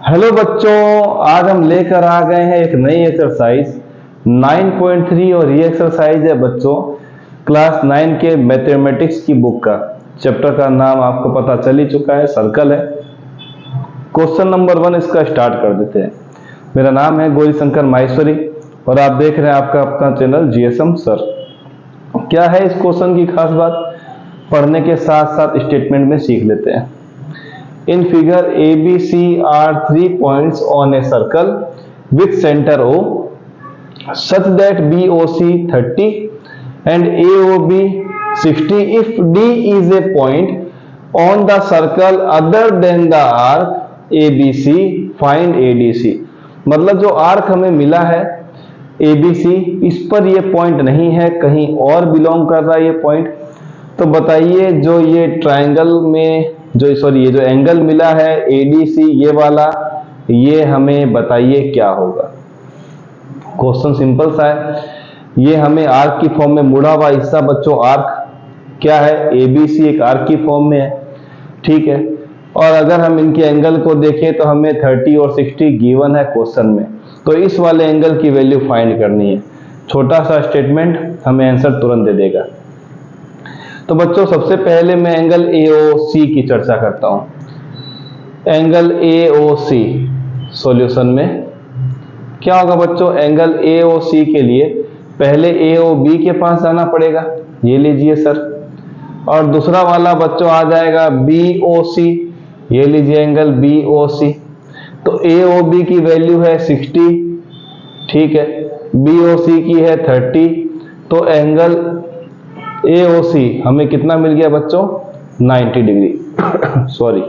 Hello बच्चों, आज हम लेकर आ गए हैं एक नई एक्सरसाइज 9.3 और ये एक्सरसाइज है बच्चों क्लास 9 के मैथमेटिक्स की बुक का। चैप्टर का नाम आपको पता चल ही चुका है, सर्कल है। क्वेश्चन नंबर 1 इसका स्टार्ट कर देते हैं। मेरा नाम है गौरी शंकर माहेश्वरी और आप देख रहे हैं आपका अपना चैनल जीएसएम सर। क्या है इस क्वेश्चन की खास बात, पढ़ने के साथ साथ स्टेटमेंट में सीख लेते हैं। In figure ABC are 3 points on a circle with center O such that BOC 30 and AOB 60 if D is a point on the circle other than the arc ABC find ADC। मतलब जो arc हमें मिला है ABC, इस पर ये point नहीं है, कहीं और बिलोंग कर रहा है ये पॉइंट। तो बताइए जो ये ट्रायंगल में ये जो एंगल मिला है ADC ये वाला, ये हमें बताइए क्या होगा। क्वेश्चन सिंपल सा है। ये हमें आर्क की फॉर्म में मुड़ा हुआ हिस्सा बच्चों आर्क क्या है, ABC एक आर्क की फॉर्म में है, ठीक है। और अगर हम इनके एंगल को देखें तो हमें 30 और 60 गिवन है क्वेश्चन में, तो इस वाले एंगल की वैल्यू फाइंड करनी है। छोटा सा स्टेटमेंट हमें आंसर तुरंत दे देगा। तो बच्चों सबसे पहले मैं एंगल AOC की चर्चा करता हूं। एंगल AOC सॉल्यूशन में क्या होगा बच्चों, एंगल AOC के लिए पहले AOB के पास जाना पड़ेगा, ये लीजिए सर। और दूसरा वाला बच्चों आ जाएगा BOC, ये लीजिए एंगल BOC। तो AOB की वैल्यू है 60, ठीक है, BOC की है 30, तो एंगल AOC हमें कितना मिल गया बच्चों, 90 डिग्री सॉरी।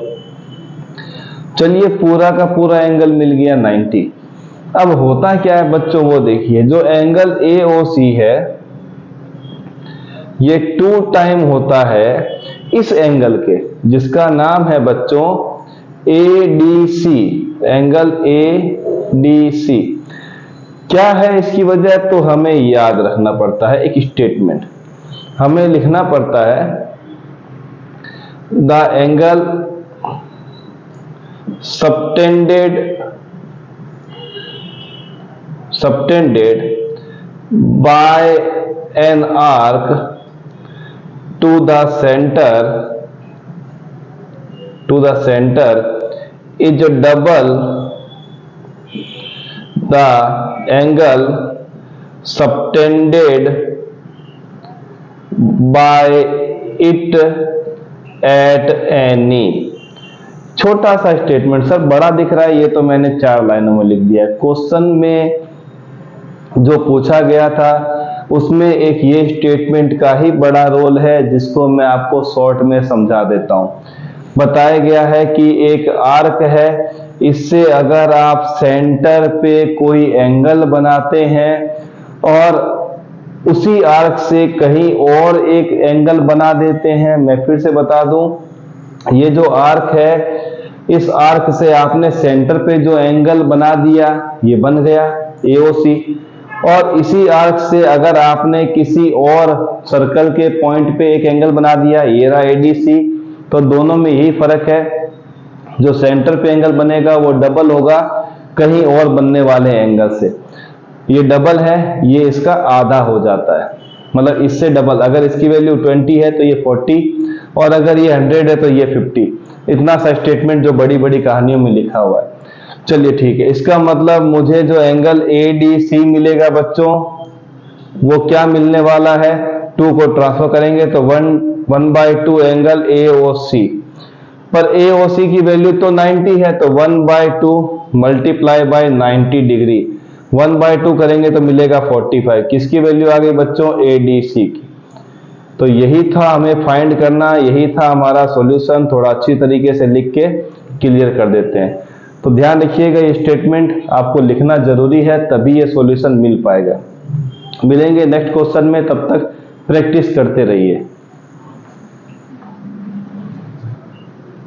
चलिए पूरा का पूरा एंगल मिल गया 90। अब होता क्या है बच्चों, वो देखिए जो एंगल AOC है ये 2 टाइम होता है इस एंगल के, जिसका नाम है बच्चों ADC, एंगल ADC। क्या है इसकी वजह, तो हमें याद रखना पड़ता है एक स्टेटमेंट, हमें लिखना पड़ता है the angle subtended by an arc to the center is double the angle subtended by it at any। छोटा सा स्टेटमेंट सर, बड़ा दिख रहा है, ये तो मैंने 4 लाइनों में लिख दिया है। क्वेश्चन में जो पूछा गया था उसमें एक ये स्टेटमेंट का ही बड़ा रोल है, जिसको मैं आपको शॉर्ट में समझा देता हूं। बताया गया है कि एक आर्क है, इससे अगर आप सेंटर पे कोई एंगल बनाते हैं और उसी आर्क से कहीं और एक एंगल बना देते हैं, मैं फिर से बता दूं, ये जो आर्क है इस आर्क से आपने सेंटर पे जो एंगल बना दिया ये बन गया AOC, और इसी आर्क से अगर आपने किसी और सर्कल के पॉइंट पे एक एंगल बना दिया ये रहा ADC। तो दोनों में यही फर्क है, जो सेंटर पे एंगल बनेगा वो डबल होगा कहीं और बनने वाले एंगल से। ये डबल है, ये इसका आधा हो जाता है, मतलब इससे डबल। अगर इसकी वैल्यू 20 है तो ये 40, और अगर ये 100 है तो ये 50। इतना सा स्टेटमेंट जो बड़ी बड़ी कहानियों में लिखा हुआ है। चलिए ठीक है, इसका मतलब मुझे जो एंगल ADC मिलेगा बच्चों वो क्या मिलने वाला है, 2 को ट्रांसफर करेंगे तो 1/2 एंगल AOC। पर AOC की वैल्यू तो 90 है, तो 1/2 मल्टीप्लाई बाय 90 डिग्री, 1/2 करेंगे तो मिलेगा 45। किसकी वैल्यू आ गई बच्चों, ADC की। तो यही था हमें फाइंड करना, यही था हमारा सॉल्यूशन। थोड़ा अच्छी तरीके से लिख के क्लियर कर देते हैं। तो ध्यान रखिएगा ये स्टेटमेंट आपको लिखना जरूरी है, तभी ये सॉल्यूशन मिल पाएगा। मिलेंगे नेक्स्ट क्वेश्चन में, तब तक प्रैक्टिस करते रहिए।